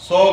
100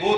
2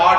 8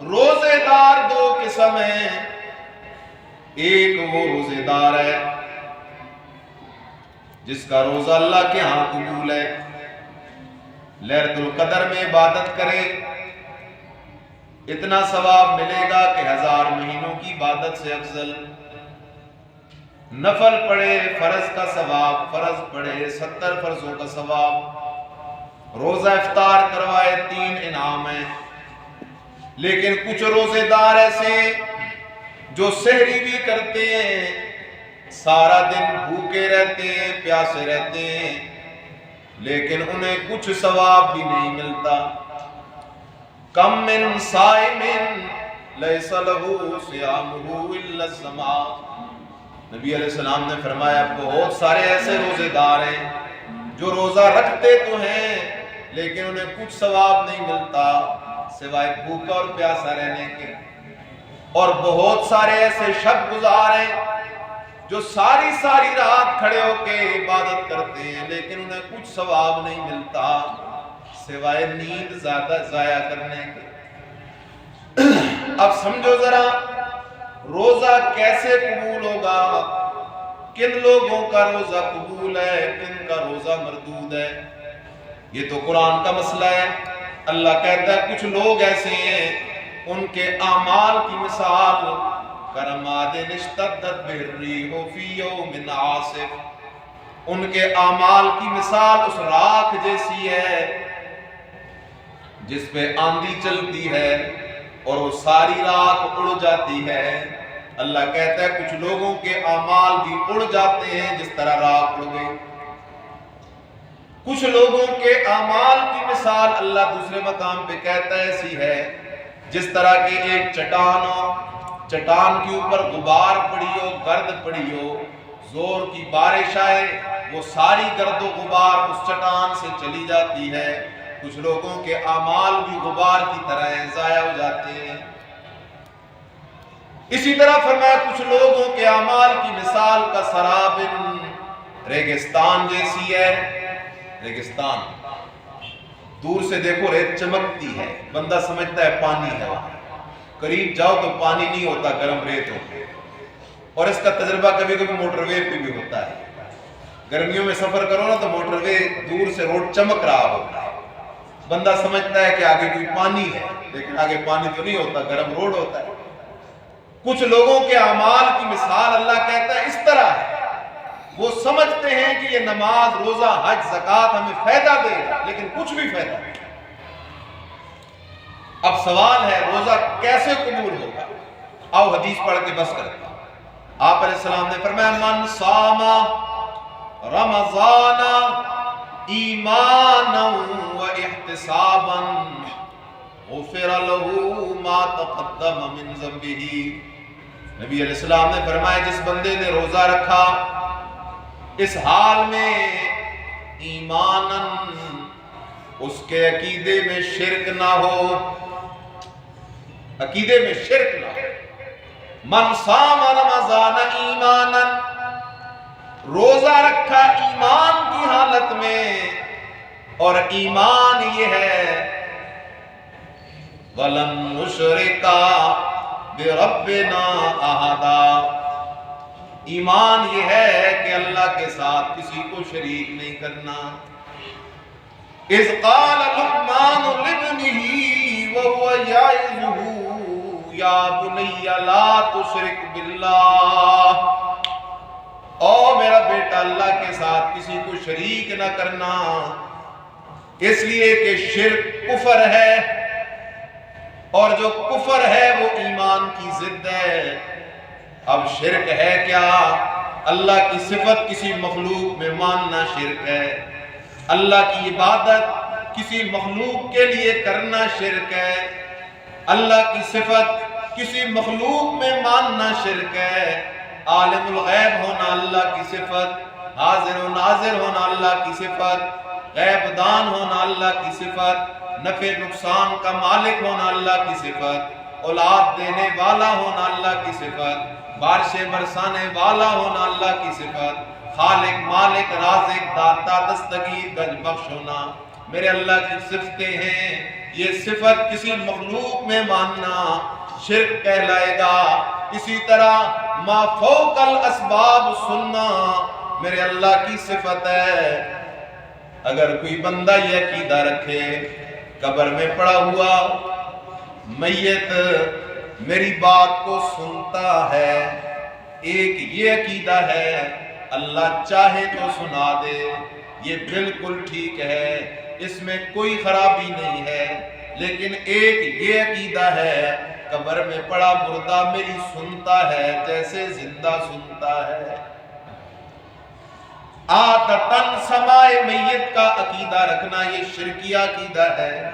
روزے دار دو قسم ہیں، ایک وہ روزے دار ہے جس کا روزہ اللہ کے ہاں قبول ہے، لیلۃ القدر میں عبادت کرے اتنا ثواب ملے گا کہ 1000 مہینوں کی عبادت سے افضل، نفل پڑھے فرض کا ثواب، فرض پڑھے 70 فرضوں کا ثواب، روزہ افطار کروائے 3 انعام ہیں۔ لیکن کچھ روزے دار ایسے جو سحری بھی کرتے ہیں، سارا دن بھوکے رہتے ہیں، پیاسے رہتے ہیں، لیکن انہیں کچھ ثواب بھی نہیں ملتا۔ کم من صائم لیس لہ صیامہ الا السماء، نبی علیہ السلام نے فرمایا بہت سارے ایسے روزے دار ہیں جو روزہ رکھتے تو ہیں لیکن انہیں کچھ ثواب نہیں ملتا سوائے بھوکا اور پیاسا رہنے کے، اور بہت سارے ایسے شب گزار ہیں جو ساری رات کھڑے ہو کے عبادت کرتے ہیں لیکن انہیں کچھ ثواب نہیں ملتا سوائے نیند زیادہ ضائع کرنے کے۔ اب سمجھو ذرا روزہ کیسے قبول ہوگا، کن لوگوں کا روزہ قبول ہے، کن کا روزہ مردود ہے، یہ تو قرآن کا مسئلہ ہے۔ اللہ کہتا ہے کچھ لوگ ایسے ہیں ان کے اعمال کی مثال کرماد اشتدت بہ الریح فی یوم عاصف، ان کے اعمال کی مثال اس راکھ جیسی ہے جس پہ آندھی چلتی ہے اور وہ ساری راکھ اڑ جاتی ہے۔ اللہ کہتا ہے کچھ لوگوں کے اعمال بھی اڑ جاتے ہیں جس طرح راکھ اڑ گئی۔ کچھ لوگوں کے اعمال کی مثال اللہ دوسرے مقام پہ کہتا ہے ایسی ہے جس طرح کہ ایک چٹان ہو، چٹان کے اوپر غبار پڑی ہو، گرد پڑی ہو، زور کی بارش آئے وہ ساری گرد و غبار اس چٹان سے چلی جاتی ہے۔ کچھ لوگوں کے اعمال بھی غبار کی طرح ضائع ہو جاتے ہیں۔ اسی طرح فرمایا کچھ لوگوں کے اعمال کی مثال کا سراب ریگستان جیسی ہے۔ ریگستان دور سے دیکھو ریت چمکتی ہے، بندہ سمجھتا ہے پانی ہے، وہاں قریب جاؤ تو پانی نہیں ہوتا، گرم ریت ہوتی ہے۔ اور اس کا تجربہ کبھی کبھی موٹر وے پہ بھی ہوتا ہے، گرمیوں میں سفر کرو نا تو موٹر وے دور سے روڈ چمک رہا ہوتا ہے، بندہ سمجھتا ہے کہ آگے کوئی پانی ہے لیکن آگے پانی تو نہیں ہوتا، گرم روڈ ہوتا ہے۔ کچھ لوگوں کے اعمال کی مثال اللہ کہتا ہے اس طرح ہے، وہ سمجھتے ہیں کہ یہ نماز روزہ حج زکوٰۃ ہمیں فائدہ دے گا لیکن کچھ بھی فائدہ نہیں۔ اب سوال ہے روزہ کیسے قبول ہوگا؟ آؤ حدیث پڑھ کے بس کرتے ہیں۔ آپ علیہ السلام نے فرمایا من صام رمضان ایمانا و احتسابا غفر له ما تقدم من ذنبه، نبی علیہ السلام نے فرمایا جس بندے نے روزہ رکھا اس حال میں ایماناً اس کے عقیدے میں شرک نہ ہو، عقیدے میں شرک نہ ہو۔ من صام رمضان ایماناً، روزہ رکھا ایمان کی حالت میں، اور ایمان یہ ہے وَلَن نُشْرِكَ بِرَبِّنَا أَحَدًا، ایمان یہ ہے کہ اللہ کے ساتھ کسی کو شریک نہیں کرنا۔ اِذْ قَالَ لُقْمَانُ لِابْنِهِ وَهُوَ يَعِظُهُ يَا بُنَيَّ لَا تُشْرِكْ بِاللَّهِ، او میرا بیٹا اللہ کے ساتھ کسی کو شریک نہ کرنا، اس لیے کہ شرک کفر ہے، اور جو کفر ہے وہ ایمان کی ضد ہے۔ اب شرک ہے کیا؟ اللہ کی صفت کسی مخلوق میں ماننا شرک ہے، اللہ کی عبادت کسی مخلوق کے لیے کرنا شرک ہے، اللہ کی صفت کسی مخلوق میں ماننا شرک ہے، عالم الغیب ہونا اللہ کی صفت، حاضر و ناظر ہونا اللہ کی صفت، غیب دان ہونا اللہ کی صفت، نفع نقصان کا مالک ہونا اللہ کی صفت، اولاد دینے والا ہونا اللہ کی صفت، بارشیں برسانے والا ہونا اللہ کی صفت، خالق مالک رازق داتا دستگیر گنج بخش ہونا میرے اللہ کی صفتیں ہیں۔ یہ صفت کسی مخلوق میں ماننا شرک کہلائے گا۔ اسی طرح ما فوق الاسباب سننا میرے اللہ کی صفت ہے۔ اگر کوئی بندہ یہ عقیدہ رکھے قبر میں پڑا ہوا میت میری بات کو سنتا ہے، ایک یہ عقیدہ ہے اللہ چاہے تو سنا دے، یہ بالکل ٹھیک ہے، اس میں کوئی خرابی نہیں ہے۔ لیکن ایک یہ عقیدہ ہے قبر میں پڑا مردہ میری سنتا ہے جیسے زندہ سنتا ہے۔ عادتاً سمائے میت کا عقیدہ رکھنا یہ شرکیہ عقیدہ ہے،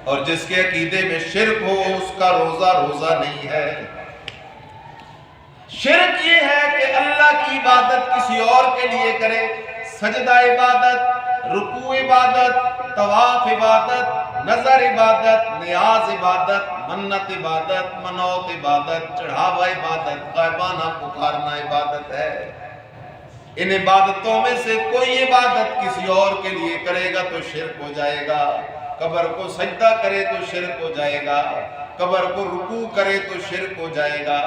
اور جس کے عقیدے میں شرک ہو اس کا روزہ نہیں ہے۔ شرک یہ ہے کہ اللہ کی عبادت کسی اور کے لیے کرے، سجدہ عبادت، رکوع عبادت، طواف عبادت، نظر عبادت، نیاز عبادت، منت عبادت، منوت عبادت، چڑھاوا عبادت، غائبانہ پکارنا عبادت ہے۔ ان عبادتوں میں سے کوئی عبادت کسی اور کے لیے کرے گا تو شرک ہو جائے گا۔ قبر کو سجدہ کرے تو شرک ہو جائے گا، قبر کو رکوع کرے تو شرک ہو جائے گا،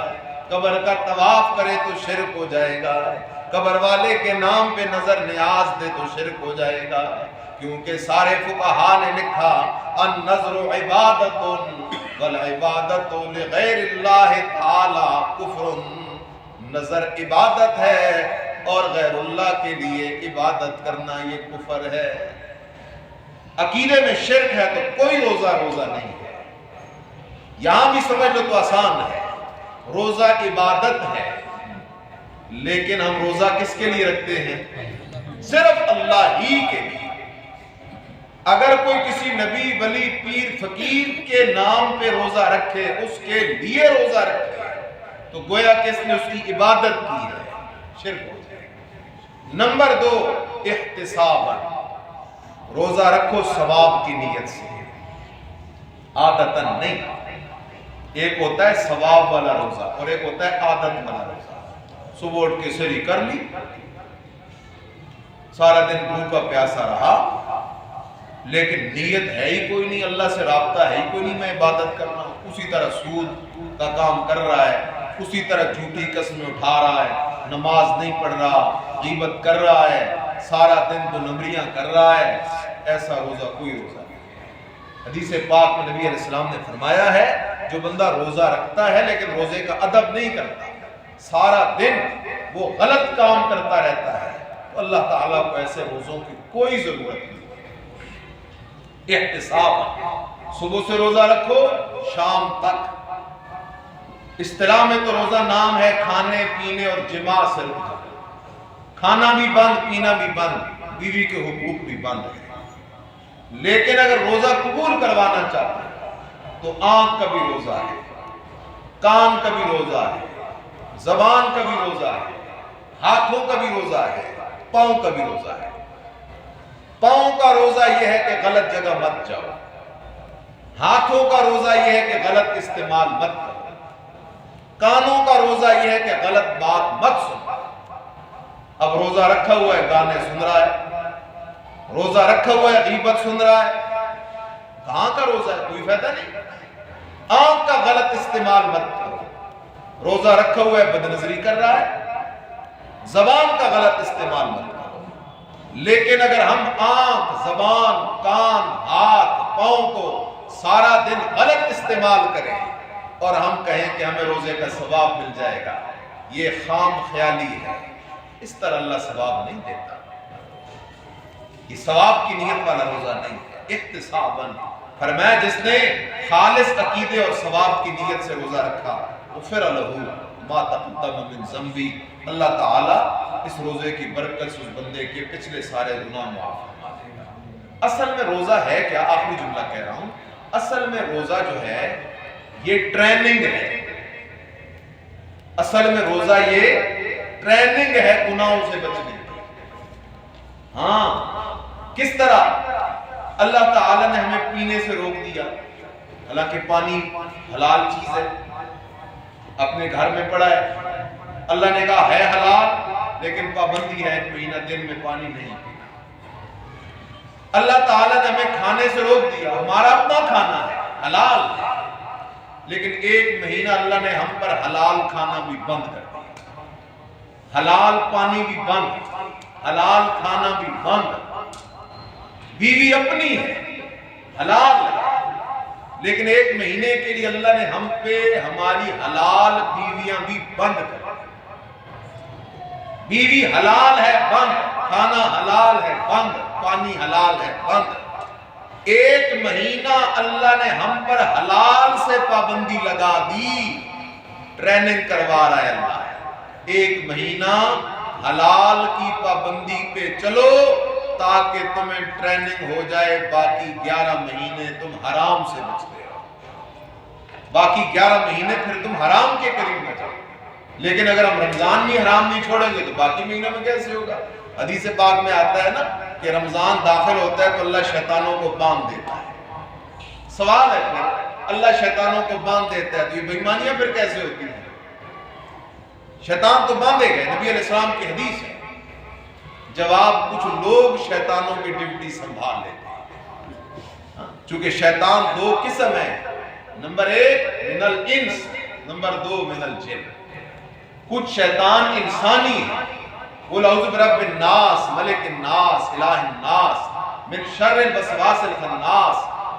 قبر کا طواف کرے تو شرک ہو جائے گا، قبر والے کے نام پہ نظر نیاز دے تو شرک ہو جائے گا۔ کیونکہ سارے فقہاء نے لکھا النظر عبادت والعبادت لغیر اللہ تعالی کفر، نظر عبادت ہے اور غیر اللہ کے لیے عبادت کرنا یہ کفر ہے۔ عقیدے میں شرک ہے تو کوئی روزہ نہیں ہے۔ یہاں بھی سمجھ لو تو آسان ہے، روزہ عبادت ہے، لیکن ہم روزہ کس کے لیے رکھتے ہیں؟ صرف اللہ ہی کے لیے۔ اگر کوئی کسی نبی ولی پیر فقیر کے نام پہ روزہ رکھے، اس کے لیے روزہ رکھے، تو گویا کہ اس نے اس کی عبادت کی ہے، شرک ہو جائے۔ نمبر 2 احتساباً، روزہ رکھو ثواب کی نیت سے، عادتاً نہیں۔ ایک ہوتا ہے ثواب والا روزہ اور ایک ہوتا ہے عادت والا روزہ۔ صبح اٹھ کے سحری کر لی، سارا دن بھوکا پیاسا رہا، لیکن نیت ہے ہی کوئی نہیں، اللہ سے رابطہ ہے ہی کوئی نہیں، میں عبادت کرنا ہوں۔ اسی طرح سود کا کام کر رہا ہے، اسی طرح جھوٹی قسمیں اٹھا رہا ہے، نماز نہیں پڑھ رہا، غیبت کر رہا ہے، سارا دن دو نمبریاں کر رہا ہے، ایسا روزہ کوئی روزہ نہیں۔ حدیث پاک میں نبی علیہ السلام نے فرمایا ہے جو بندہ روزہ رکھتا ہے لیکن روزے کا ادب نہیں کرتا، سارا دن وہ غلط کام کرتا رہتا ہے، تو اللہ تعالیٰ کو ایسے روزوں کی کوئی ضرورت نہیں۔ احتساب، صبح سے روزہ رکھو شام تک۔ اصطلاح میں تو روزہ نام ہے کھانے پینے اور جماع سے روزہ، کھانا بھی بند، پینا بھی بند، بیوی کے حقوق بھی بند ہے۔ لیکن اگر روزہ قبول کروانا چاہتے ہیں تو آنکھ کا بھی روزہ ہے، کان کا بھی روزہ ہے، زبان کا بھی روزہ ہے، ہاتھوں کا بھی روزہ ہے، پاؤں کا بھی روزہ ہے۔ پاؤں کا روزہ یہ ہے کہ غلط جگہ مت جاؤ، ہاتھوں کا روزہ یہ ہے کہ غلط استعمال مت کرو، کانوں کا روزہ یہ ہے کہ غلط بات مت سنو۔ اب روزہ رکھا ہوا ہے گانے سن رہا ہے، روزہ رکھا ہوا ہے غیبت سن رہا ہے، کہاں کا روزہ ہے؟ کوئی فائدہ نہیں۔ آنکھ کا غلط استعمال مت کرو، روزہ رکھا ہوا ہے بد نظری کر رہا ہے، زبان کا غلط استعمال مت کرو۔ لیکن اگر ہم آنکھ، زبان، کان، ہاتھ، پاؤں کو سارا دن غلط استعمال کریں اور ہم کہیں کہ ہمیں روزے کا ثواب مل جائے گا، یہ خام خیالی ہے، اس طرح اللہ ثواب نہیں دیتا۔ یہ ثواب کی نیت والا روزہ نہیں ہے۔ احتساباً فرمایا جس نے خالص عقیدے اور ثواب کی نیت سے روزہ رکھا غفر لہ ما تقدم من ذنبی، اللہ تعالیٰ اس روزے کی برکت سے اس بندے کے پچھلے سارے گناہ معاف فرما دے گا۔ اصل میں روزہ ہے کیا؟ آخری جملہ کہہ رہا ہوں، اصل میں روزہ جو ہے یہ ٹریننگ ہے، اصل میں روزہ یہ ٹریننگ ہے گناہوں سے بچنے کی۔ ہاں، کس طرح؟ اللہ تعالیٰ نے ہمیں پینے سے روک دیا، حالانکہ پانی حلال چیز ہے، اپنے گھر میں پڑا ہے، اللہ نے کہا ہے حلال لیکن پابندی ہے مہینہ دن میں پانی نہیں پینا۔ اللہ تعالیٰ نے ہمیں کھانے سے روک دیا، ہمارا اپنا کھانا ہے حلال ہے، لیکن ایک مہینہ اللہ نے ہم پر حلال کھانا بھی بند کر دیا، حلال پانی بھی بند، حلال کھانا بھی بند، بیوی اپنی ہے حلال ہے، لیکن ایک مہینے کے لیے اللہ نے ہم پہ ہماری حلال بیویاں بھی بند کر دی۔ بیوی حلال ہے بند، کھانا حلال ہے بند، پانی حلال ہے بند۔ ایک مہینہ اللہ نے ہم پر حلال سے پابندی لگا دی، ٹریننگ کروا رہا ہے اللہ، ایک مہینہ حلال کی پابندی پہ چلو تاکہ تمہیں ٹریننگ ہو جائے، باقی 11 مہینے تم حرام سے بچتے ہو، باقی 11 مہینے پھر تم حرام کے قریب نہ جاؤ۔ لیکن اگر ہم رمضان بھی حرام نہیں چھوڑیں گے تو باقی مہینوں میں کیسے ہوگا؟ حدیث پاک میں آتا ہے نا کہ رمضان داخل ہوتا ہے تو اللہ شیطانوں کو باندھ دیتا ہے۔ سوال ہے پھر اللہ شیطانوں کو باندھ دیتا ہے تو یہ بے ایمانیاں پھر کیسے ہوتی ہیں؟ شیطان تو باندھے گئے، نبی علیہ السلام کی حدیث ہے۔ جواب، کچھ لوگ شیطانوں کی ڈیوٹی سنبھال لیتے ہیں، چونکہ شیطان 2 قسم ہے، نمبر 1 من الانس، نمبر 2 من الجن۔ کچھ شیطان انسانی ہے، قل اعوذ برب الناس ملک الناس الہ الناس من شر الوسواس الخناس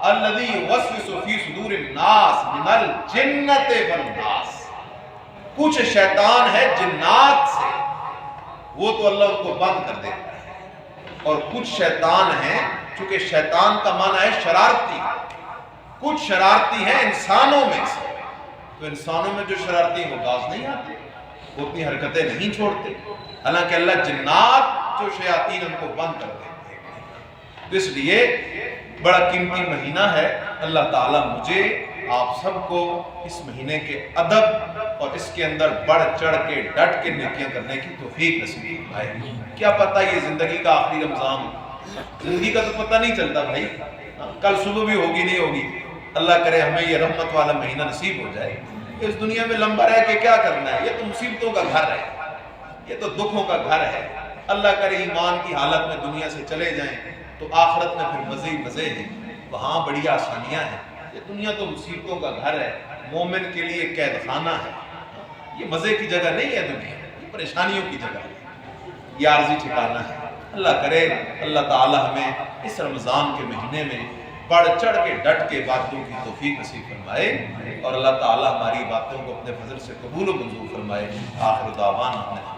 الذی یوسوس فی صدور الناس من الجنۃ والناس۔ کچھ شیطان ہے جنات سے، وہ تو اللہ ان کو بند کر دیتا ہے، اور کچھ شیطان ہیں، چونکہ شیطان کا معنی ہے شرارتی، کچھ شرارتی ہیں انسانوں میں سے، تو انسانوں میں جو شرارتی ہیں وہ باز نہیں آتے، وہ اپنی حرکتیں نہیں چھوڑتے، حالانکہ اللہ جنات جو شیاطین ان کو بند کر دیتے ہیں۔ تو اس لیے بڑا قیمتی مہینہ ہے، اللہ تعالیٰ مجھے آپ سب کو اس مہینے کے ادب اور اس کے اندر بڑھ چڑھ کے ڈٹ کے نیکیاں کرنے کی توفیق نصیب فرمائے۔ کیا پتہ یہ زندگی کا آخری رمضان ہو، زندگی کا تو پتہ نہیں چلتا بھائی، کل صبح بھی ہوگی نہیں ہوگی، اللہ کرے ہمیں یہ رحمت والا مہینہ نصیب ہو جائے۔ اس دنیا میں لمبا رہ کے کیا کرنا ہے، یہ تو مصیبتوں کا گھر ہے، یہ تو دکھوں کا گھر ہے۔ اللہ کرے ایمان کی حالت میں دنیا سے چلے جائیں تو آخرت میں پھر مزے ہی مزے ہیں، وہاں بڑی آسانیاں ہیں۔ یہ دنیا تو مصیبتوں کا گھر ہے، مومن کے لیے قید خانہ ہے، یہ مزے کی جگہ نہیں ہے دنیا، یہ پریشانیوں کی جگہ ہے، یہ عارضی ٹھکانہ ہے۔ اللہ کرے اللہ تعالی ہمیں اس رمضان کے مہینے میں بڑھ چڑھ کے ڈٹ کے باتوں کی توفیق نصیب فرمائے، اور اللہ تعالی ہماری باتوں کو اپنے فضل سے قبول و منظور فرمائے۔ آخر دعوانا الحمدللہ۔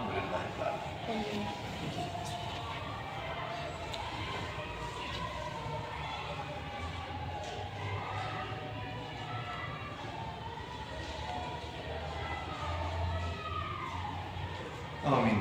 آمین۔